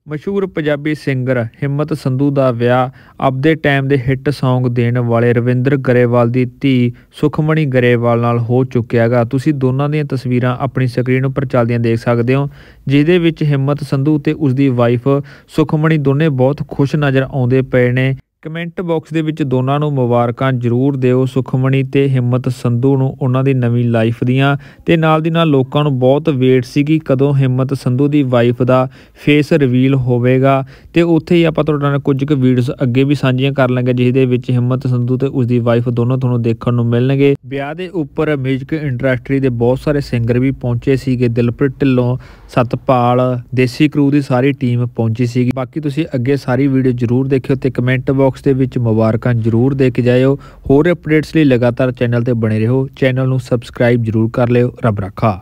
ਮਸ਼ਹੂਰ ਪੰਜਾਬੀ ਸਿੰਗਰ ਹਿੰਮਤ ਸੰਧੂ ਦਾ ਵਿਆਹ ਆਪਦੇ ਟਾਈਮ ਦੇ ਹਿੱਟ ਸੌਂਗ ਦੇਣ ਵਾਲੇ ਰਵਿੰਦਰ ਗਰੇਵਾਲ ਦੀ ਧੀ ਸੁਖਮਣੀ ਗਰੇਵਾਲ ਨਾਲ ਹੋ ਚੁੱਕਿਆ ਗਾ। ਤੁਸੀਂ ਦੋਨਾਂ ਦੀਆਂ ਤਸਵੀਰਾਂ ਆਪਣੀ ਸਕਰੀਨ ਉੱਪਰ ਚੱਲਦੀਆਂ ਦੇਖ ਸਕਦੇ ਹੋ, ਜਿਹਦੇ ਵਿੱਚ ਹਿੰਮਤ ਸੰਧੂ ਤੇ ਉਸਦੀ ਵਾਈਫ ਸੁਖਮਣੀ ਦੋਨੇ ਬਹੁਤ ਖੁਸ਼ ਨਜ਼ਰ ਆਉਂਦੇ ਪਏ ਨੇ। ਕਮੈਂਟ ਬਾਕਸ ਦੇ ਵਿੱਚ ਦੋਨਾਂ ਨੂੰ ਮੁਬਾਰਕਾਂ ਜ਼ਰੂਰ ਦਿਓ, ਸੁਖਮਣੀ ਤੇ ਹਿੰਮਤ ਸੰਧੂ ਨੂੰ ਉਹਨਾਂ ਦੀ ਨਵੀਂ ਲਾਈਫ ਦੀਆਂ। ਤੇ ਨਾਲ ਦੀ ਨਾਲ ਲੋਕਾਂ ਨੂੰ ਬਹੁਤ ਵੇਟ ਸੀਗੀ ਕਦੋਂ ਹਿੰਮਤ ਸੰਧੂ ਦੀ ਵਾਈਫ ਦਾ ਫੇਸ ਰਿਵੀਲ ਹੋਵੇਗਾ। ਤੇ ਉੱਥੇ ਹੀ ਆਪਾਂ ਤੁਹਾਡੇ ਨਾਲ ਕੁਝ ਕੁ ਵੀਡੀਓਜ਼ ਅੱਗੇ ਵੀ ਸਾਂਝੀਆਂ ਕਰ ਲਾਂਗੇ, ਜਿਹਦੇ ਵਿੱਚ ਹਿੰਮਤ ਸੰਧੂ ਤੇ ਉਸਦੀ ਵਾਈਫ ਦੋਨੋਂ ਤੁਹਾਨੂੰ ਦੇਖਣ ਨੂੰ ਮਿਲਣਗੇ। ਵਿਆਹ ਦੇ ਉੱਪਰ ਮਿਊਜ਼ਿਕ ਇੰਡਸਟਰੀ ਦੇ ਬਹੁਤ ਸਾਰੇ ਸਿੰਗਰ ਵੀ ਪਹੁੰਚੇ ਸੀਗੇ, ਦਿਲਪ੍ਰੀਤ ਢਿੱਲੋਂ, ਸਤਪਾਲ, ਦੇਸੀ ਕਰੂ ਦੀ ਸਾਰੀ ਟੀਮ ਪਹੁੰਚੀ ਸੀਗੀ। ਬਾਕੀ ਤੁਸੀਂ ਅੱਗੇ ਸਾਰੀ ਵੀਡੀਓ ਜ਼ਰੂਰ ਦੇਖਿਓ ਤੇ ਕਮੈਂਟ ਬਾਕਸ ਦੇ ਵਿੱਚ ਮੁਬਾਰਕਾਂ ਜ਼ਰੂਰ ਦੇ ਕੇ ਜਾਇਓ। ਹੋਰ ਅਪਡੇਟਸ ਲਈ ਲਗਾਤਾਰ ਚੈਨਲ ਤੇ ਬਣੇ ਰਹੋ, ਚੈਨਲ ਨੂੰ ਸਬਸਕ੍ਰਾਈਬ ਜ਼ਰੂਰ ਕਰ ਲਿਓ। ਰੱਬ ਰਾਖਾ।